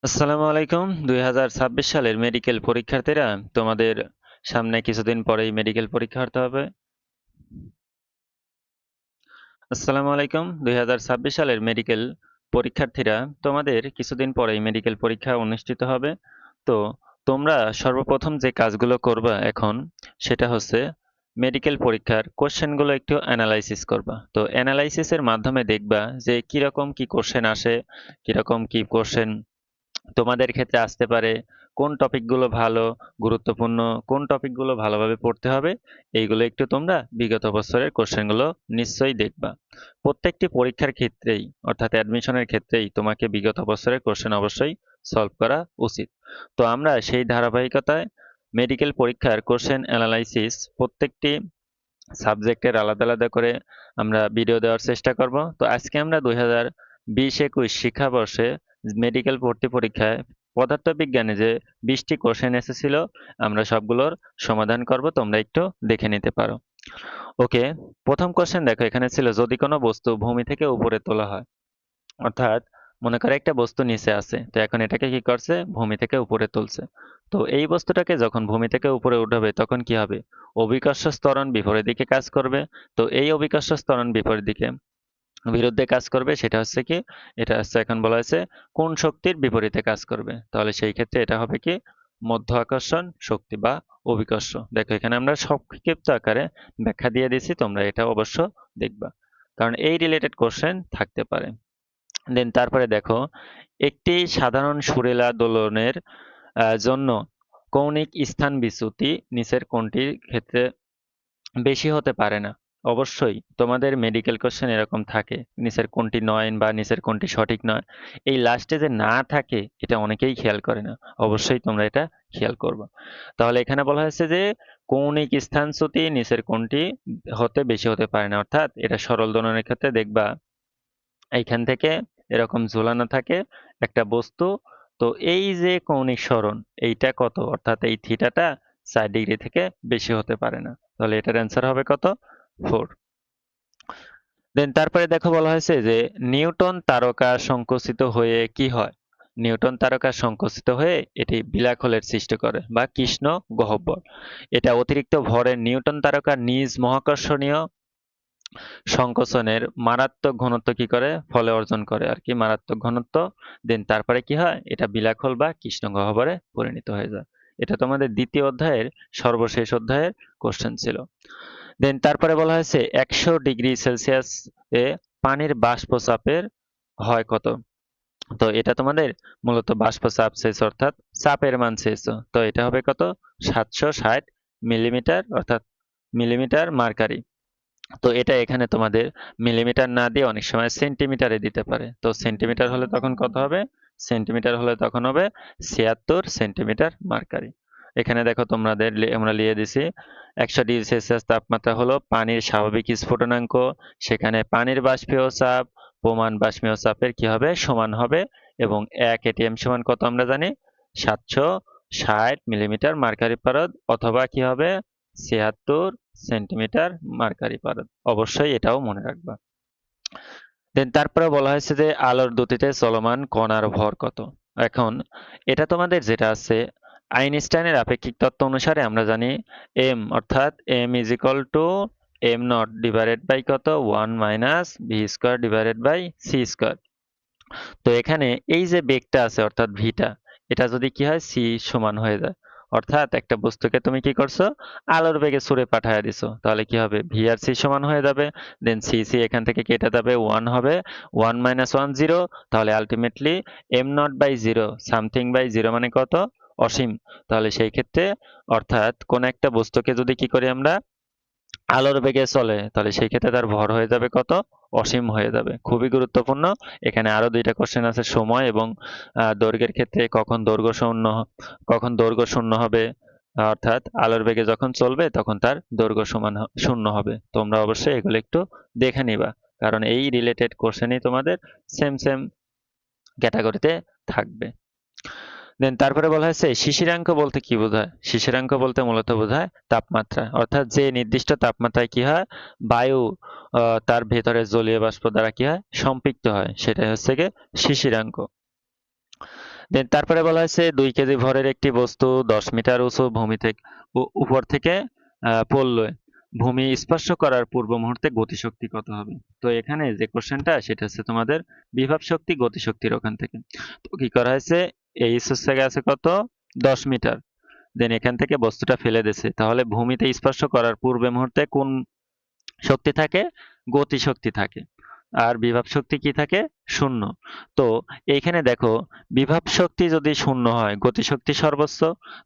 আসসালামু আলাইকুম। 2026 সালের মেডিকেল পরীক্ষার্থীরা, তোমাদের সামনে কিছুদিন পরেই মেডিকেল পরীক্ষা হতে হবে। আসসালামু আলাইকুম। 2026 সালের মেডিকেল পরীক্ষার্থীরা, তোমাদের কিছুদিন পরেই মেডিকেল পরীক্ষা অনুষ্ঠিত হবে। তো তোমরা সর্বপ্রথম যে কাজগুলো করবা এখন, সেটা হচ্ছে মেডিকেল পরীক্ষার কোশ্চেনগুলো একটু অ্যানালাইসিস করবা। তো অ্যানালাইসিসের মাধ্যমে দেখবা যে কিরকম কি কোশ্চেন আসে, কিরকম কি কোশ্চেন তোমাদের ক্ষেত্রে আসতে পারে, কোন টপিকগুলো ভালো, গুরুত্বপূর্ণ, কোন টপিকগুলো ভালোভাবে পড়তে হবে, এইগুলো একটু তোমরা বিগত বছরের কোশ্চেনগুলো নিশ্চয়ই দেখবা। প্রত্যেকটি পরীক্ষার ক্ষেত্রেই, অর্থাৎ অ্যাডমিশনের ক্ষেত্রেই তোমাকে বিগত বছরের কোশ্চেন অবশ্যই সলভ করা উচিত। তো আমরা সেই ধারাবাহিকতায় মেডিকেল পরীক্ষার কোশ্চেন অ্যানালাইসিস প্রত্যেকটি সাবজেক্টের আলাদা আলাদা করে আমরা ভিডিও দেওয়ার চেষ্টা করব। তো আজকে আমরা 2020-21 শিক্ষাবর্ষে মেডিকেল ভর্তি পরীক্ষায় পদার্থবিজ্ঞানে যে 20টি কোশ্চেন এসেছিল, আমরা সবগুলোর সমাধান করব, তোমরা একটু দেখে নিতে পারো। ওকে, প্রথম কোশ্চেন দেখো, এখানে ছিল যদি কোনো বস্তু ভূমি থেকে উপরে তোলা হয়, অর্থাৎ মনে করো একটা বস্তু নিচে আছে, তো এখন এটাকে কি করছে, ভূমি থেকে উপরে তুলছে। তো এই বস্তুটাকে যখন ভূমি থেকে উপরে উঠাবে তখন কি হবে, অভিকর্ষ ত্বরণ বিপরীত দিকে কাজ করবে। তো এই অভিকর্ষ ত্বরণ বিপরীত দিকে বিরুদ্ধে কাজ করবে, সেটা হচ্ছে কি, এটা হচ্ছে এখন বলা হয়েছে কোন শক্তির বিপরীতে কাজ করবে। তাহলে সেই ক্ষেত্রে এটা হবে কি, মধ্য আকর্ষণ শক্তি বা অভিকর্ষ। দেখো এখানে আমরা সংক্ষিপ্ত আকারে ব্যাখ্যা দিয়ে দিছি, তোমরা এটা অবশ্য দেখবা, কারণ এই রিলেটেড কোশ্চেন থাকতে পারে। দেন তারপরে দেখো, একটি সাধারণ সুরেলা দোলনের জন্য কৌণিক স্থান বিচ্যুতি নিচের কোনটির ক্ষেত্রে বেশি হতে পারে না। অবশ্যই তোমাদের মেডিকেল কোশ্চেন এরকম থাকে, নিচের কোনটি নয় বা নিচের কোনটি সঠিক নয়, এই লাস্টে যে না থাকে এটা অনেকেই খেয়াল করে না। অবশ্যই তোমরা এটা খেয়াল করবে। তাহলে এখানে বলা হয়েছে যে কৌণিক স্থানচ্যুতি নিচের কোনটি হতে বেশি হতে পারে না, অর্থাৎ এটা সরল দোলনের ক্ষেত্রে দেখবা এইখান থেকে এরকম ঝোলানো থাকে একটা বস্তু। তো এই যে কৌণিক সরণ, এইটা কত, অর্থাৎ এই থিটাটা 4 ডিগ্রি থেকে বেশি হতে পারে না। তাহলে এটার অ্যান্সার হবে কত, 4। দেন তারপরে দেখো বলা হয়েছে যে নিউটন তারকা সংকুচিত হয়ে কি হয়। নিউটন তারকা সংকুচিত হয়ে এটি ব্ল্যাক হোলের সৃষ্টি করে বা কৃষ্ণ গহ্বর। এটা অতিরিক্ত ভরের নিউটন তারকা নিজ মহাকর্ষণীয় সংকোচনের মারাত্মক ঘনত্ব কি করে, ফলে অর্জন করে আর কি, মারাত্মক ঘনত্ব। দেন তারপরে কি হয়, এটা ব্ল্যাক হোল বা কৃষ্ণ গহ্বরে পরিণত হয়ে যায়। এটা তোমাদের দ্বিতীয় অধ্যায়ের সর্বশেষ অধ্যায়ের কোশ্চেন ছিল। দেন তারপরে বলা হয়েছে 100 ডিগ্রি সেলসিয়াস এ পানির বাষ্প চাপের হয় কত। তো এটা তোমাদের মূলত বাষ্প চাপ চেয়েছে, অর্থাৎ চাপের মান চেয়েছে। তো এটা হবে কত, 760 মিলিমিটার, অর্থাৎ মিলিমিটার মার্কারি। তো এটা এখানে তোমাদের মিলিমিটার না দিয়ে অনেক সময় সেন্টিমিটারে দিতে পারে। তো সেন্টিমিটার হলে তখন কত হবে, সেন্টিমিটার হলে তখন হবে 76 সেন্টিমিটার মার্কারি। এখানে দেখো তোমাদের আমরা লিখে দিছি 100 ডিগ্রি সেলসিয়াস তাপমাত্রা হলো পানির স্বাভাবিক স্ফুটনাঙ্ক, সেখানে পানির বাষ্পীয় চাপ প্রমাণ বাষ্পীয় চাপের কি হবে, সমান হবে। এবং 1 atm সমান কত আমরা জানি, 760 মিলিমিটার মার্কারি পারদ, অথবা কি হবে, 76 সেন্টিমিটার মার্কারি পারদ। অবশ্যই এটাও মনে রাখবা। দেন তারপরে বলা হয়েছে যে আলোর গতিতে চলমান কণার ভর কত। এখন এটা তোমাদের যেটা আছে, আইনস্টাইনের আপেক্ষিক তত্ত্ব অনুসারে আমরা জানি এম, অর্থাৎ M is equal to M naught divided by কত, 1 - v² / c²। তো এখানে এই যে বেগটা আছে অর্থাৎ ভিটা, এটা যদি কি হয়, সি সমান হয়ে যায়, অর্থাৎ একটা বস্তুকে তুমি কি করছো, আলোর বেগে ছুড়ে পাঠায় দিছো, তাহলে কি হবে, ভি আর সি সমান হয়ে যাবে। দেন সি সি এখান থেকে কেটে যাবে, 1 হবে, 1 - 1 0। তাহলে আলটিমেটলি m0/0 সামথিং/0 মানে কত, অসীম। তাহলে সেই ক্ষেত্রে, অর্থাৎ কোন একটা বস্তুকে যদি কি করি আমরা, আলোর বেগে চলে, তাহলে সেই ক্ষেত্রে তার ভর হয়ে যাবে কত, অসীম হয়ে যাবে। খুবই গুরুত্বপূর্ণ। এখানে আরো দুইটা কোশ্চেন আছে, সময় এবং দৈর্ঘ্যের ক্ষেত্রে কখন দৈর্ঘ্য শূন্য হবে, অর্থাৎ আলোর বেগে যখন চলবে তখন তার দৈর্ঘ্য সমান শূন্য হবে। তোমরা অবশ্যই এগুলো একটু দেখে নিবা, কারণ এই রিলেটেড কোশ্চেনই তোমাদের সেম সেম ক্যাটাগরিতে থাকবে। দেন তারপরে বলা হয়েছে শিশিরাঙ্ক বলতে কি বোঝায়। শিশিরাঙ্ক বলতে মূলত বোঝায় তাপমাত্রা, অর্থাৎ যে নির্দিষ্ট তাপমাত্রায় কি হয়, বায়ু তার ভেতরে জলীয় বাষ্প দ্বারা কি হয়, সম্পৃক্ত হয়, সেটাই হচ্ছে গিয়ে শিশিরাঙ্ক। দেন তারপরে বলা হয়েছে 2 কেজি ভরের একটি বস্তু 10 মিটার উঁচু ভূমি থেকে উপর থেকে পড়লে ভূমি স্পর্শ করার পূর্ব মুহূর্তে গতিশক্তি কত হবে? তো এখানে যে কোশ্চেনটা সেটা হচ্ছে তোমাদের বিভব শক্তি গতিশক্তির ওখান থেকে। তো কি করা হয়েছে, এইচ হচ্ছে গেছে কত 10 মিটার, দেন এখান থেকে বস্তুটা ফেলে দিছে, তাহলে ভূমিতে স্পর্শ করার পূর্বে মুহূর্তে কোন শক্তি থাকে? গতিশক্তি থাকে। আর বিভব শক্তি কি থাকে? শূন্য। তো এইখানে দেখো, বিভব শক্তি যদি শূন্য হয়, গতিশক্তি সর্বোচ্চ,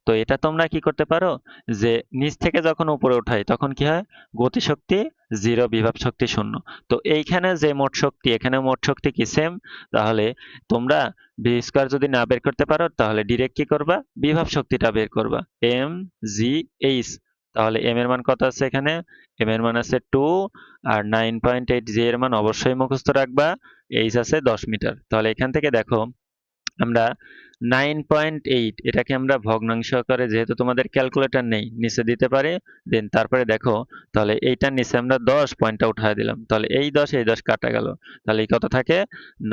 তো এটা তোমরা কি করতে পারো, যে নিচ থেকে যখন উপরে উঠাই তখন কি হয়, গতিশক্তি জিরো, বিভব শক্তি শূন্য। তো এইখানে যে মোট শক্তি, এখানে মোট শক্তি কি সেম, তাহলে তোমরা ভি স্কয়ার যদি না বের করতে পারো তাহলে ডিরেক্ট কি করবা, বিভব শক্তিটা বের করবা, এম জি এইচ। তাহলে এম এর মান কত আছে এখানে? এম এর মান আছে 2, আর 9.8 জি এর মান অবশ্যই মুখস্থ রাখবা, এইচ আছে 10 মিটার। তাহলে এখান থেকে দেখো আমরা 9.8 এটাকে আমরা ভগ্নাংশ আকারে, যেহেতু তোমাদের ক্যালকুলেটর নেই, নিচে দিতে পারি। দেন তারপরে দেখো, তাহলে এইটার নিচে আমরা 10 পয়েন্টটা উঠায় দিলাম, তাহলে এই দশ কাটা গেল, তাহলে এই কত থাকে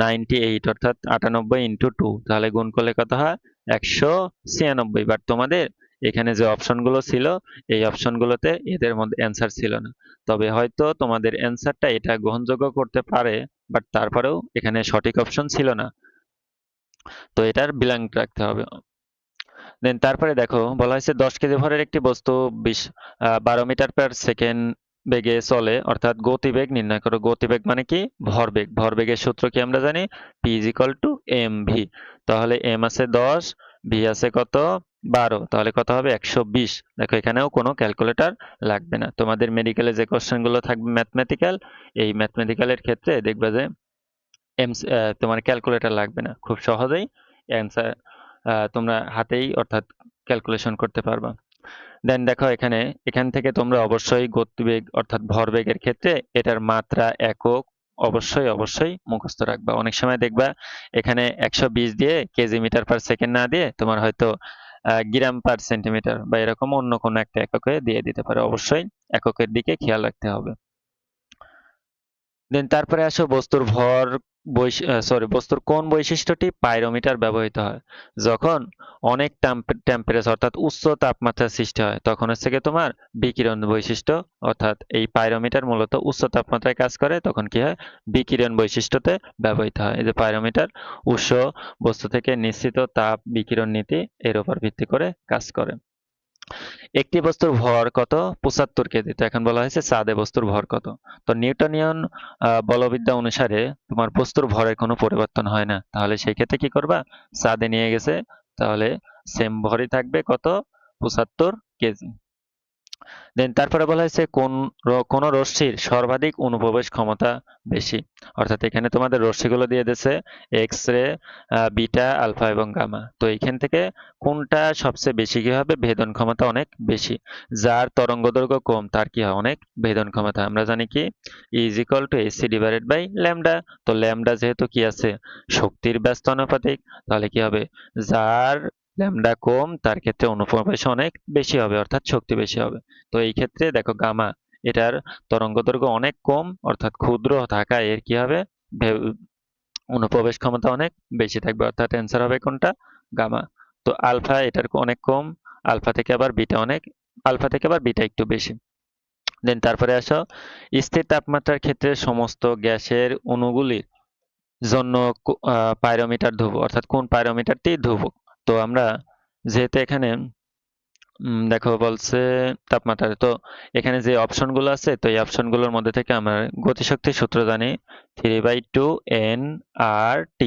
98, অর্থাৎ 98 ইন্টু 2, তাহলে গুণ করলে কত হয় 196। বাট তোমাদের এখানে যে অপশনগুলো ছিল, এই অপশনগুলোতে এদের মধ্যে অ্যান্সার ছিল না। তবে হয়তো তোমাদের অ্যান্সারটা এটা গ্রহণযোগ্য করতে পারে, বাট তারপরেও এখানে সঠিক অপশন ছিল না, তো এটার ব্ল্যাঙ্ক রাখতে হবে। দেন তারপরে দেখো বলা হয়েছে 10 কেজি ভরের একটি বস্তু 12 মিটার/সেকেন্ড বেগে চলে, অর্থাৎ গতিবেগ নির্ণয় করো। গতিবেগ মানে কি? ভরবেগ। ভরবেগের সূত্র কি আমরা জানি? P is equal to M V. তাহলে এম আছে 10, ভি আছে কত 12, তাহলে কত হবে 120। দেখো এখানেও কোনো ক্যালকুলেটর লাগবে না। তোমাদের মেডিকেলে যে কোশ্চেনগুলো থাকবে ম্যাথমেটিক্যাল, এই ম্যাথমেটিক্যালের ক্ষেত্রে দেখবে যে তোমার ক্যালকুলেটর লাগবে না, খুব সহজেই অ্যান্সার তোমরা হাতেই অর্থাৎ ক্যালকুলেশন করতে পারবা। দেন দেখো এখান থেকে তোমরা অবশ্যই গতিবেগ অর্থাৎ ভরবেগের ক্ষেত্রে এটার মাত্রা একক অবশ্যই মুখস্থ রাখবা। অনেক সময় দেখবা এখানে 120 দিয়ে কেজি মিটার পার সেকেন্ড না দিয়ে তোমার হয়তো গ্রাম পার সেন্টিমিটার বা এরকম অন্য কোনো একটা এককে দিয়ে দিতে পারে, অবশ্যই এককের দিকে খেয়াল রাখতে হবে। দেন তারপরে আসো বস্তুর ভর, বস্তুর কোন বৈশিষ্ট্যটি পাইরোমিটার ব্যবহৃত হয়? যখন অনেক টেম্পারেচার অর্থাৎ উচ্চ তাপমাত্রার সৃষ্টি হয় তখন হচ্ছে গিয়ে তোমার বিকিরণ বৈশিষ্ট্য, অর্থাৎ এই পাইরোমিটার মূলত উচ্চ তাপমাত্রায় কাজ করে, তখন কি হয়, বিকিরণ বৈশিষ্ট্যতে ব্যবহৃত হয়। এই যে পাইরোমিটার উৎস বস্তু থেকে নিশ্চিত তাপ বিকিরণ নীতি এর উপর ভিত্তি করে কাজ করে। একটি বস্তুর ভর কত? 75 কেজি। তো এখন বলা হয়েছে চাঁদে বস্তুর ভর কত? তো নিউটনিয়ান বলবিদ্যা অনুসারে তোমার বস্তুর ভরের কোনো পরিবর্তন হয় না, তাহলে সেই ক্ষেত্রে কি করবা, চাঁদে নিয়ে গেছে, তাহলে সেম ভরই থাকবে কত, 75 কেজি। দেন তারপরে বলা হয়েছে কোন রশ্মির সর্বাধিক অনুপ্রবেশ ক্ষমতা বেশি, অর্থাৎ এখানে তোমাদের রশ্মিগুলো দিয়ে দিয়েছে এক্স রে, বিটা, আলফা এবং গামা। তো এইখান থেকে কোনটা সবচেয়ে বেশি কি হবে, ভেদন ক্ষমতা অনেক বেশি। যার তরঙ্গ দৈর্ঘ্য কম তার কি হয়, অনেক ভেদন ক্ষমতা। আমরা জানি কি, is equal to hc divided by lambda. তো ল্যামডা যেহেতু কি আছে, শক্তির ব্যস্ত আনুপাতিক, তাহলে কি হবে, যার ল্যামডা কম তার ক্ষেত্রে অনুপ্রবেশ অনেক বেশি হবে, অর্থাৎ শক্তি বেশি হবে। তো এই ক্ষেত্রে দেখো গামা, এটার তরঙ্গদৈর্ঘ্য অনেক কম, অর্থাৎ ক্ষুদ্র থাকায় এর কি হবে, অনুপ্রবেশ ক্ষমতা অনেক বেশি থাকবে, অর্থাৎ অ্যান্সার হবে কোনটা, গামা। তো আলফা এটার অনেক কম, আলফা থেকে আবার বিটা একটু বেশি। দেন তারপরে আসো, স্থির তাপমাত্রার ক্ষেত্রে সমস্ত গ্যাসের অণুগুলির জন্য পাইরোমিটার ধ্রুবক, অর্থাৎ কোন পাইরোমিটারটি ধ্রুবক? তো আমরা যেহেতু এখানে দেখো বলছে তাপমাত্রা, তো এখানে যে অপশনগুলো আছে, তো এই অপশনগুলোর মধ্যে থেকে আমরা গতিশক্তির সূত্র জানি 3/2 NRT।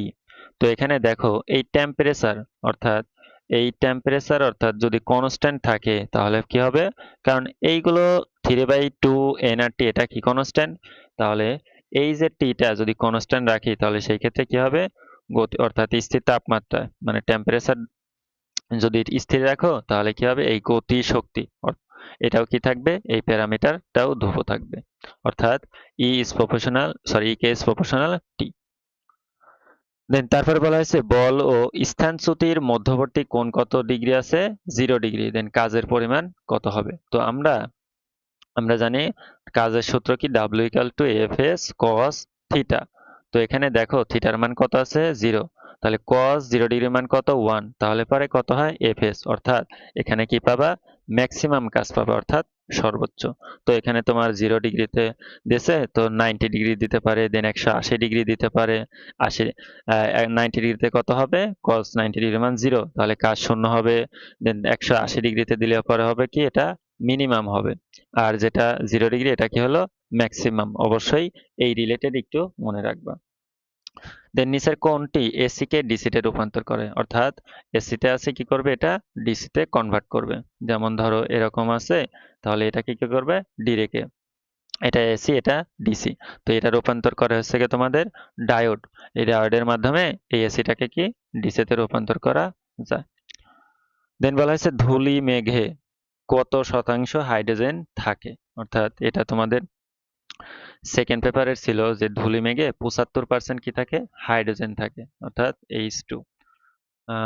তো এখানে দেখো এই টেম্পারেচার অর্থাৎ যদি কনস্ট্যান্ট থাকে তাহলে কি হবে, কারণ এইগুলো 3/2 NRT এটা কি কনস্ট্যান্ট, তাহলে এই যে টিটা যদি কনস্ট্যান্ট রাখি তাহলে সেই ক্ষেত্রে কি হবে, গতি অর্থাৎ স্থির তাপমাত্রা মানে টেম্পারেচার যদি স্থির রাখো তাহলে কি হবে, এই গতি শক্তি এটাও কি থাকবে, এই প্যারামিটারটাও ধ্রুব থাকবে, অর্থাৎ কে ইজ প্রপোর্শনাল টি। দেন তারপরে বলা হয়েছে বল ও স্থানচ্যুতির মধ্যবর্তী কোণ কত ডিগ্রি আছে, 0 ডিগ্রি। দেন কাজের পরিমাণ কত হবে? তো আমরা জানি কাজের সূত্র কি, W equal to F S cos theta. তো এখানে দেখো থিটার মান কত আছে, 0। তাহলে cos 0 ডিগ্রির মান কত 1, তাহলে পরে কত হয় fs, অর্থাৎ এখানে কি পাবা ম্যাক্সিমাম কাজ পাবা অর্থাৎ সর্বোচ্চ। তো এখানে তোমার 0 ডিগ্রিতে দিয়েছে, তো 90 ডিগ্রি দিতে পারে, দেন 180 ডিগ্রি দিতে পারে। 80 90 ডিগ্রিতে কত হবে cos 90 ডিগ্রির মান 0, তাহলে কাজ শূন্য হবে। দেন 180 ডিগ্রিতে দিলে পরে হবে কি এটা মিনিমাম হবে। আর যেটা 0 ডিগ্রি এটা কি হলো ম্যাক্সিমাম। অবশ্যই এই রিলেটেড একটু মনে রাখবা। দেন নিচের কোনটি এসি কে ডিসি তে রূপান্তর করে, অর্থাৎ এসি তে আছে কি করবে এটা ডিসি তে কনভার্ট করবে। যেমন ধরো এরকম আছে, তাহলে এটাকে কি করবে ডিরেক্টে, এটা এসি এটা ডিসি। তো এটা রূপান্তর করা হচ্ছে কি তোমাদের ডায়োড, এই ডায়োডের মাধ্যমে এই এসিটাকে কি ডিসি তে রূপান্তর করা যায়। দেন বলা হয়েছে ধূলি মেঘে কত শতাংশ হাইড্রোজেন থাকে, অর্থাৎ এটা তোমাদের সেকেন্ড পেপারের ছিল যে ধূলি মেঘে 75% কি থাকে হাইড্রোজেন থাকে, অর্থাৎ H2।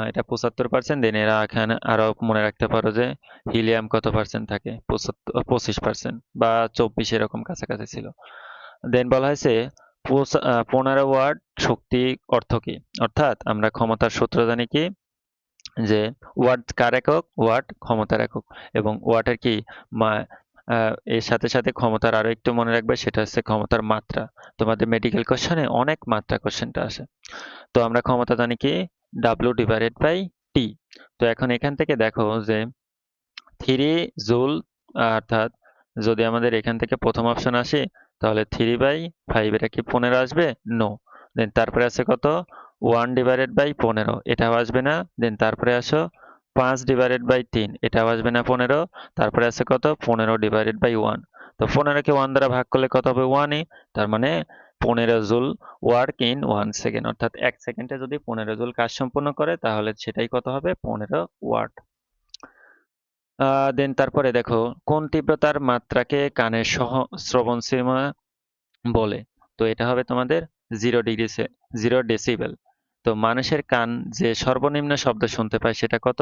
এটা 75%। দেন এরা এখানে আরো মনে রাখতে পারো যে হিলিয়াম কত পার্সেন্ট থাকে 25% বা 24 এরকম কাছাকাছি ছিল। দেন বলা হয়েছে 15 ওয়াট শক্তি অর্থ কি, অর্থাৎ আমরা ক্ষমতার সূত্র জানি কি যে ওয়াট কার একক, ওয়াট ক্ষমতার একক। এবং ওয়াটের কি এর সাথে সাথে ক্ষমতার আরো একটু মনে রাখবে, সেটা হচ্ছে ক্ষমতার মাত্রা। তোমাদের মেডিকেল কোশ্চেনে অনেক মাত্রা কোশ্চেনটা আসে। তো আমরা ক্ষমতা জানি কি ডাব্লিউ ডিভাইডেড বাই টি। তো এখন এখান থেকে দেখো যে 3 জুল, অর্থাৎ যদি আমাদের এখান থেকে প্রথম অপশন আসে তাহলে 3/5, এটা কি 15 আসবে? নো। দেন তারপরে আছে কত 1/15, এটাও আসবে না। দেন তারপরে আসো 5/3, এটাও আসবে না 15। তারপরে আছে কত 15/1। তো 15কে 1 দ্বারা ভাগ করলে কত হবে 1ই, তার মানে 15 জুল ওয়ার্ক ইন 1 সেকেন্ড, অর্থাৎ 1 সেকেন্ডে যদি 15 জুল কাজ সম্পন্ন করে তাহলে সেটাই কত হবে 15 ওয়াট। দেন তারপরে দেখো কোন তীব্রতার মাত্রাকে কানের শ্রবণ সীমা বলে। তো এটা হবে তোমাদের 0 ডিগ্রি 0 ডেসিবেল। তো মানুষের কান যে সর্বনিম্ন শব্দ শুনতে পায় সেটা কত,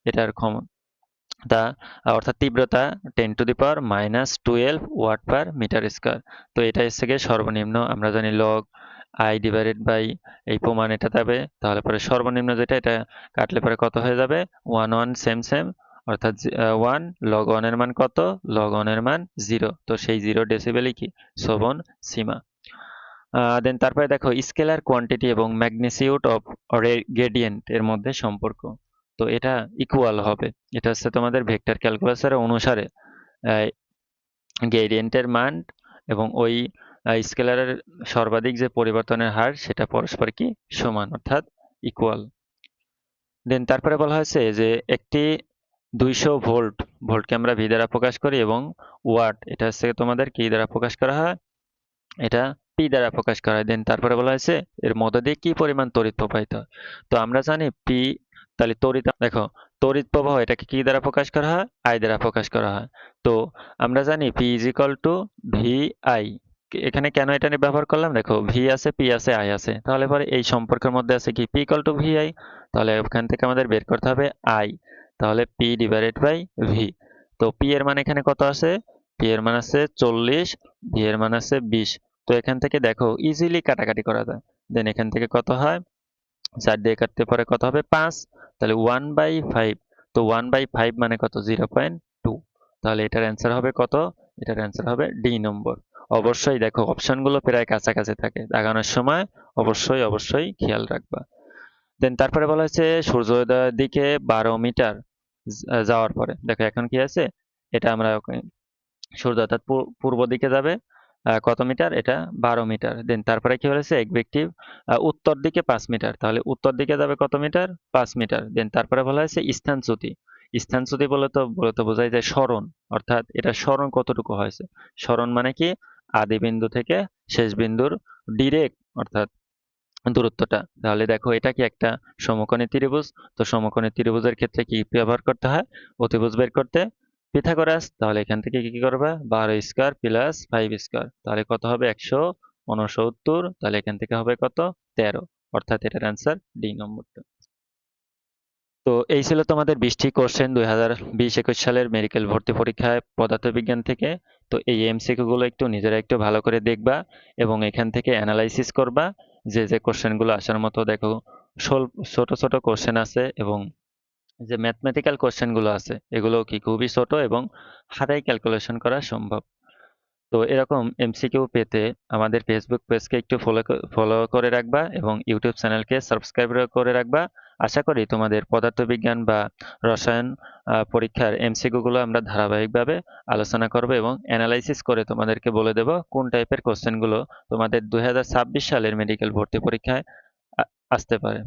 এটার ক্ষমতা অর্থাৎ তীব্রতা 10⁻⁻12 ওয়াট পার মিটার স্কয়ার। তো এটা হচ্ছে গিয়ে সর্বনিম্ন, আমরা জানি লগ আই ডিভাইডেড বাই এই প্রমাণ এটা যাবে, তাহলে পরে সর্বনিম্ন যেটা এটা কাটলে পরে কত হয়ে যাবে 1 সেম সেম, অর্থাৎ 1 লগ 1 এর মান কত, লগ 1 এর মান 0। তো সেই 0 ডেসিবেলই কি শ্রবণ সীমা। দেন তারপরে দেখো স্কেলার কোয়ান্টিটি এবং ম্যাগনিটিউড অফ গ্রেডিয়েন্ট এর মধ্যে সম্পর্ক। তো এটা ইকুয়াল হবে, এটা হচ্ছে তোমাদের ভেক্টর ক্যালকুলাসের অনুসারে গ্রেডিয়েন্টের মান এবং ওই স্কেলারের সর্বাধিক যে পরিবর্তনের হার সেটা পরস্পর কি সমান, অর্থাৎ ইকুয়াল। দেন তারপরে বলা হয়েছে যে একটি 200 ভোল্টকে আমরা ভি দ্বারা প্রকাশ করি এবং ওয়াট এটা হচ্ছে তোমাদের কি দ্বারা প্রকাশ করা হয়, এটা পি দ্বারা প্রকাশ করা হয়। দেন তারপরে বলা হয়েছে এর মধ্য দিয়ে কি পরিমাণ তড়িৎ প্রবাহিত হয়। তো আমরা জানি পি, তাহলে তড়িৎ দেখো তড়িৎ প্রবাহ এটাকে কি দ্বারা প্রকাশ করা হয়, আই দ্বারা প্রকাশ করা হয়। তো আমরা জানি P is equal two V I. এখানে কেন এটা নিয়ে ব্যবহার করলাম, দেখো ভি আছে পি আছে আই আছে, তাহলে পরে এই সম্পর্কের মধ্যে আছে কি P equal to V I, তাহলে ওখান থেকে আমাদের বের করতে হবে আই, তাহলে পি ডিভাইডেড বাই ভি। তো পি এর মান এখানে কত আছে, পি এর মান আছে 40, ভি এর মান আছে 20। তো এখান থেকে দেখো ইজিলি কাটাকাটি করা যায়। দেন এখান থেকে কত হয় 4 দিয়ে কাটতে পারে কত হবে 5, তাহলে 1/5। তো 1/5 মানে কত 0.2, তাহলে এটার অ্যান্সার হবে কত, এটার অ্যান্সার হবে ডি নম্বর। অবশ্যই দেখো অপশনগুলো প্রায় কাছাকাছি থাকে, দাগানোর সময় অবশ্যই অবশ্যই খেয়াল রাখবা। দেন তারপরে বলা হয়েছে সূর্যোদয়ের দিকে 12 মিটার যাওয়ার পরে, দেখো এখন কি আছে এটা আমরা সূর্য অর্থাৎ পূর্ব দিকে যাবে কত মিটার, এটা 12 মিটার। দেন তারপরে কি বলেছে এক ব্যক্তি উত্তর দিকে 5 মিটার, তাহলে উত্তর দিকে যাবে কত মিটার 5 মিটার। দেন তারপরে বলা হয়েছে স্থানচ্যুতি। স্থানচ্যুতি বলতে বোঝায় যে সরণ, অর্থাৎ এটা সরণ কতটুকু হয়েছে। সরণ মানে কি আদি বিন্দু থেকে শেষ বিন্দুর ডিরেক্ট অর্থাৎ দূরত্বটা। তাহলে দেখো এটা কি একটা সমকোণী ত্রিভুজ, তো সমকোণী ত্রিভুজের ক্ষেত্রে কি ব্যবহার করতে হয় অতিভুজ বের করতে পিথাগোরাস। তাহলে এখান থেকে কি করবা 12 স্কয়ার প্লাস 5 স্কয়ার, তাহলে কত হবে 169। তাহলে এখান থেকে হবে কত 13, অর্থাৎ এটার অ্যান্সার ডি নম্বরটা। তো এই ছিল তোমাদের 20টি কোশ্চেন 2020-21 সালের মেডিকেল ভর্তি পরীক্ষায় পদার্থবিজ্ঞান থেকে। তো এই এমসিকিউ গুলো একটু নিজেরা একটু ভালো করে দেখবা এবং এখান থেকে অ্যানালাইসিস করবা যে যে কোশ্চেনগুলো আসার মতো দেখো ছোট ছোট কোশ্চেন আছে এবং যে ম্যাথমেটিক্যাল কোশ্চেন গুলো আছে এগুলো কি খুবই ছোট এবং হাতেই ক্যালকুলেশন করা সম্ভব। তো এরকম এমসিকিউ পেতে আমাদের ফেসবুক পেজকে একটু ফলো করে রাখবা এবং ইউটিউব চ্যানেলকে সাবস্ক্রাইব করে রাখবা। আশা করি তোমাদের পদার্থবিজ্ঞান বা রসায়ন পরীক্ষার এমসিকিউ গুলো আমরা ধারাবাহিকভাবে আলোচনা করব এবং অ্যানালাইসিস করে তোমাদেরকে বলে দেব কোন টাইপের কোশ্চেন গুলো তোমাদের 2026 সালের মেডিকেল ভর্তি পরীক্ষায় আসতে পারে।